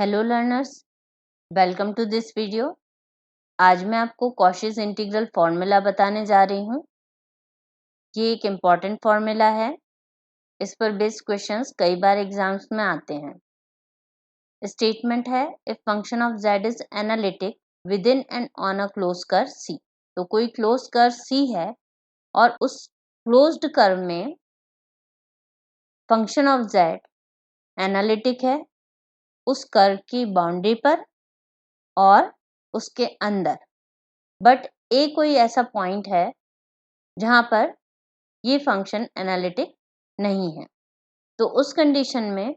Hello learners, welcome to this video. आज मैं आपको कॉशीज इंटीग्रल फॉर्मूला बताने जा रही हूँ। ये एक इम्पॉर्टेंट फॉर्मूला है। इस पर बेस्ड क्वेश्चंस कई बार एग्जाम्स में आते हैं। स्टेटमेंट है if function of z is analytic with in and on a close curve C। तो कोई क्लोज कर्व C है और उस क्लोज्ड कर्व में फंक्शन ऑफ z एनालिटिक है उस कर्व की बाउंड्री पर और उसके अंदर, बट ए कोई ऐसा पॉइंट है जहां पर ये फंक्शन एनालिटिक नहीं है। तो उस कंडीशन में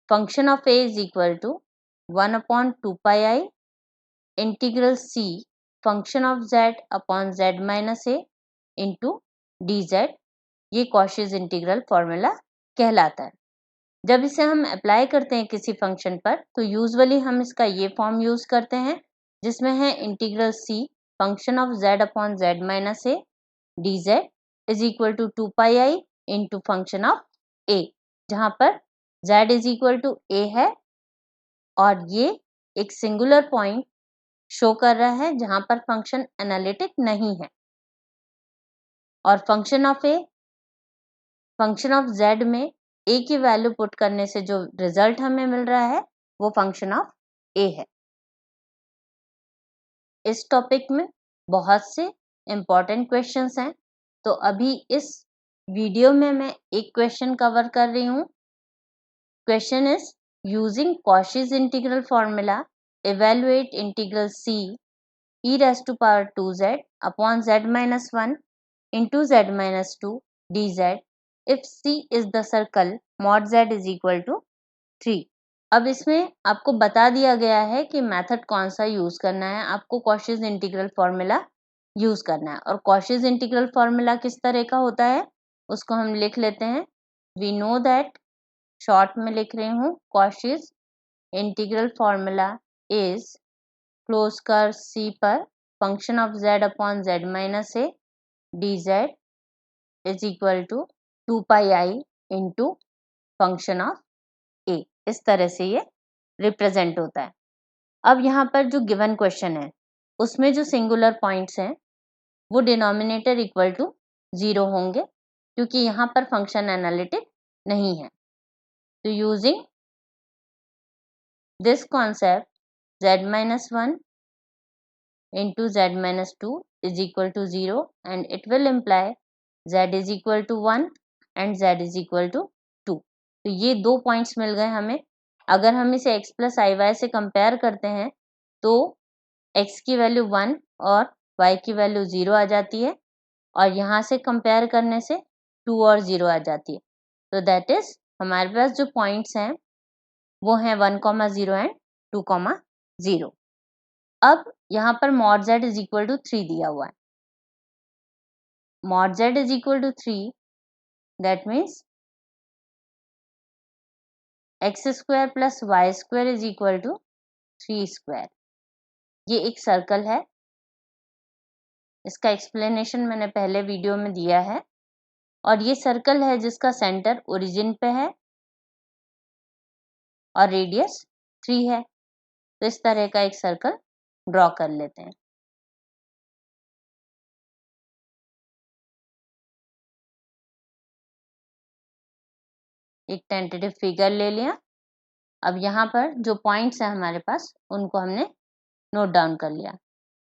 function of a is equal to 1/2 integral C function of z upon z minus a into d z. ये कॉशीज इंटीग्रल फॉर्मूला कहलाता है। जब इसे हम अप्लाई करते हैं किसी फंक्शन पर तो यूजुअली हम इसका ये फॉर्म यूज करते हैं जिसमें है integral C function of z upon z minus a d z is equal to 2 into function of a, जहां पर z is equal to a है और ये एक सिंगुलर पॉइंट शो कर रहा है जहां पर फंक्शन एनालिटिक नहीं है। और फंक्शन ऑफ z में a की वैल्यू पुट करने से जो रिजल्ट हमें मिल रहा है वो फंक्शन ऑफ a है। इस टॉपिक में बहुत से इंपॉर्टेंट क्वेश्चंस हैं, तो अभी इस वीडियो में मैं एक क्वेश्चन कवर कर रही हूँ। Question is using Cauchy's integral formula evaluate integral c e raised to power 2z upon z minus 1 into z minus 2 dz if c is the circle mod z is equal to 3। अब इसमें आपको बता दिया गया है कि method कौन सा यूज करना है। आपको कॉशीज इंटीग्रल फॉर्मूला यूज करना है और कॉशीज इंटीग्रल फॉर्मूला किस तरह का होता है उसको हम लिख लेते हैं। वी नो दैट, शॉर्ट में लिख रही हूँ, Cauchy's integral formula is close curve C पर function of z upon z minus a d z is equal to 2 into function of a. इस तरह से ये रिप्रेजेंट होता है। अब यहाँ पर जो गिवन क्वेश्चन है उसमें जो सिंगुलर पॉइंट्स हैं वो डिनोमिनेटर इक्वल टू 0 होंगे क्योंकि यहाँ पर फंक्शन एनालिटिक नहीं है। तो using this concept z minus 1 into z minus 2 is equal to 0 and it will imply z is equal to 1 and z is equal to 2। तो ये दो पॉइंट्स मिल गए हमें। अगर हम इसे x प्लस आई वाई से कंपेयर करते हैं तो x की वैल्यू 1 और y की वैल्यू 0 आ जाती है और यहाँ से कंपेयर करने से 2 और 0 आ जाती है। तो दैट इज हमारे पास जो पॉइंट्स हैं वो हैं 1,0 एंड 2,0। अब यहाँ पर mod z is equal to 3 दिया हुआ है। Mod z is equal to 3 that means x square plus y square is equal to 3 square. ये एक सर्कल है, इसका एक्सप्लेनेशन मैंने पहले वीडियो में दिया है। और ये सर्कल है जिसका सेंटर ओरिजिन पे है और रेडियस 3 है। तो इस तरह का एक सर्कल ड्रॉ कर लेते हैं। एक टेंटेटिव फिगर ले लिया। अब यहाँ पर जो पॉइंट्स हैं हमारे पास उनको हमने नोट डाउन कर लिया।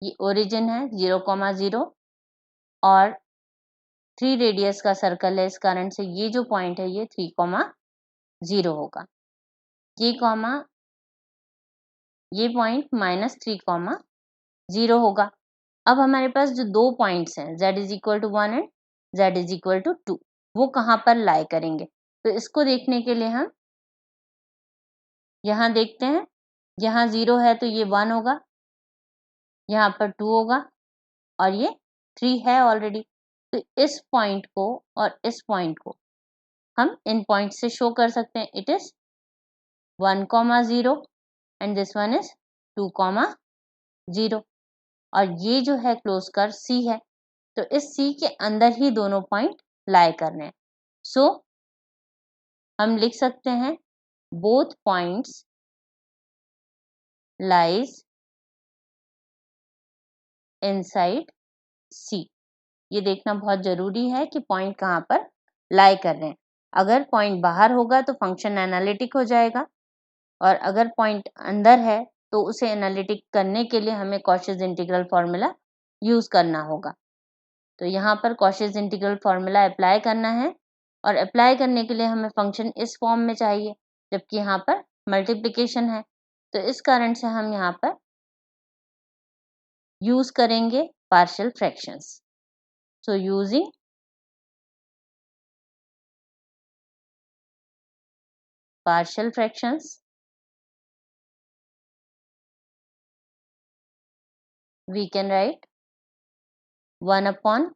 ये ओरिजिन है 0,0 और 3 रेडियस का सर्कल है, इस कारण से ये जो पॉइंट है ये 3,0 होगा। ये पॉइंट -3,0 होगा। अब हमारे पास जो दो पॉइंट्स हैं z is equal to 1 and z is equal to 2 वो कहाँ पर लाई करेंगे। तो इसको देखने के लिए हम यहाँ देखते हैं। यहाँ 0 है तो ये 1 होगा, यहाँ पर 2 होगा और ये 3 है ऑलरेडी। तो इस पॉइंट को और इस पॉइंट को हम इन पॉइंट से शो कर सकते हैं। It is 1,0 and this one is 2,0 और ये जो है क्लोज कर्व C है। तो इस C के अंदर ही दोनों पॉइंट लाई करने हैं। सो हम लिख सकते हैं both points lies inside C. ये देखना बहुत जरूरी है कि पॉइंट कहाँ पर लाई कर रहे हैं। अगर पॉइंट बाहर होगा तो फंक्शन एनालिटिक हो जाएगा, और अगर पॉइंट अंदर है तो उसे एनालिटिक करने के लिए हमें कॉशीज इंटीग्रल फॉर्मूला यूज करना होगा। तो यहाँ पर कॉशीज इंटीग्रल फॉर्मूला अप्लाई करना है, और अप्लाई करने के लिए हमें फंक्शन इस फॉर्म में चाहिए, जबकि यहाँ पर मल्टीप्लिकेशन है। तो इस कारण से हम यहाँ पर यूज करेंगे partial fractions. So using partial fractions, we can write 1 upon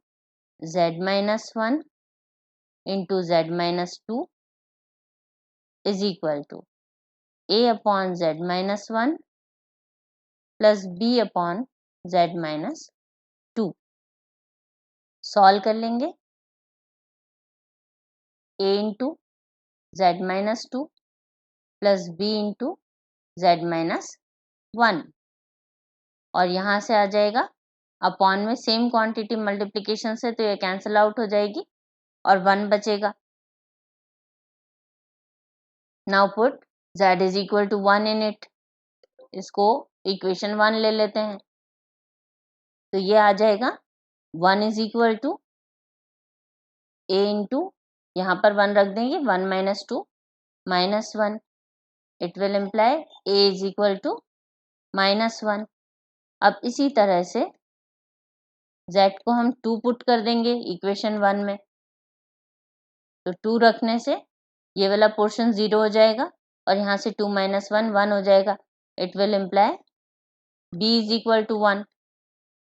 z minus 1 into z minus 2 is equal to a upon z minus 1 plus b upon z minus 2. Solve कर लेंगे। a into z minus 2 plus b into z minus 1, और यहाँ से आ जाएगा upon में same quantity multiplication से, तो ये कैंसिल आउट हो जाएगी और 1 बचेगा। Now put z is equal to 1 in it, इसको इक्वेशन 1 ले लेते हैं। तो ये आ जाएगा 1 is equal to a into, यहाँ पर 1 रख देंगे, 1 minus 2 minus 1, it will imply a is equal to minus 1। अब इसी तरह से z को हम 2 पुट कर देंगे इक्वेशन 1 में, तो 2 रखने से ये वाला पोर्शन 0 हो जाएगा, और यहाँ से 2 minus 1 1 हो जाएगा, it will imply b is equal to 1।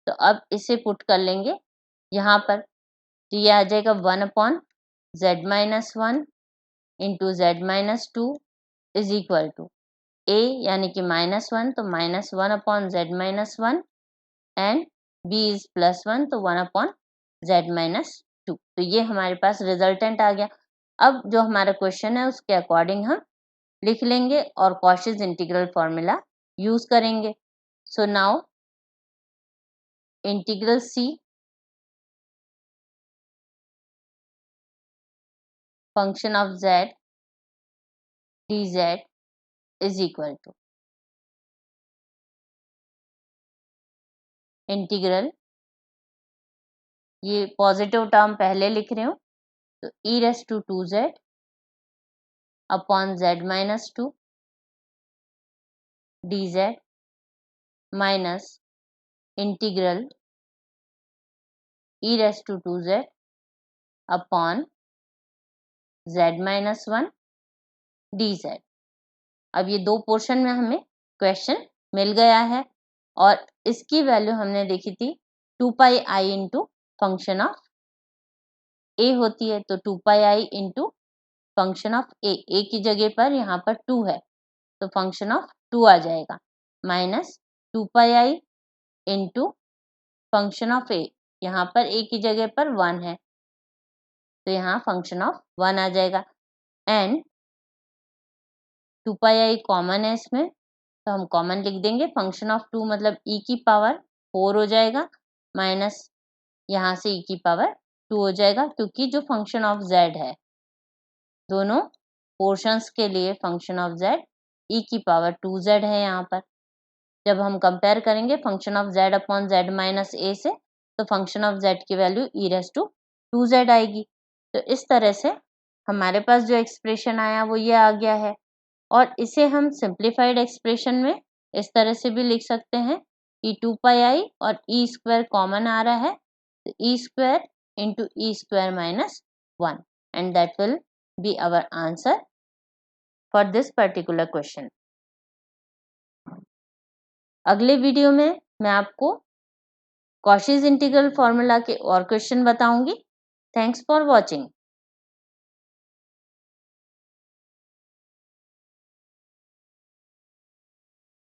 तो अब इसे पुट कर लेंगे यहाँ पर, तो ये आ जाएगा 1 upon z minus 1 into z minus 2 is equal to a यानी कि -1, तो -1 upon z minus 1 and b is +1, तो 1 अपॉन z माइनस 2। तो ये हमारे पास रिजल्टेंट आ गया। अब जो हमारा क्वेश्चन है उसके अकॉर्डिंग हम लिख लेंगे और कॉशीज इंटीग्रल फॉर्मूला यूज करेंगे। So now integral c function of z dz is equal to integral, ये पॉजिटिव टर्म पहले लिख रही हूँ, तो e रेस टू 2z अपॉन z minus 2 dz minus integral e raise to 2z अपॉन z minus 1 dz। अब ये दो पोर्शन में हमें क्वेश्चन मिल गया है, और इसकी वैल्यू हमने देखी थी 2 pi i into function of ए होती है, तो 2 pi i into function of ए की जगह पर यहाँ पर 2 है, तो फंक्शन ऑफ 2 आ जाएगा, minus 2 pi i into function of a, यहाँ पर ए की जगह पर 1 है, तो यहाँ फंक्शन ऑफ 1 आ जाएगा, एंड 2 पाई आई कॉमन है इसमें, तो हम कॉमन लिख देंगे, फंक्शन ऑफ 2 मतलब e की पावर 4 हो जाएगा, माइनस यहाँ से e की पावर 2 हो जाएगा, क्योंकि जो फंक्शन ऑफ z है दोनों पोर्शंस के लिए फंक्शन ऑफ z e की पावर 2z है यहाँ पर। जब हम कंपेयर करेंगे function of z upon z minus a से, तो फंक्शन ऑफ z की value e raise to 2z आएगी। तो इस तरह से हमारे पास जो एक्सप्रेशन आया वो ये आ गया है, और इसे हम सिंप्लीफाइड एक्सप्रेशन में इस तरह से भी लिख सकते हैं कि 2 पाई आई और ई स्क्वायर कॉमन आ रहा है, तो e square into e square minus 1, and that will be our answer for this particular question. अगले वीडियो में मैं आपको कॉशीज इंटीग्रल फॉर्मूला के और क्वेश्चन बताऊंगी। Thanks for watching.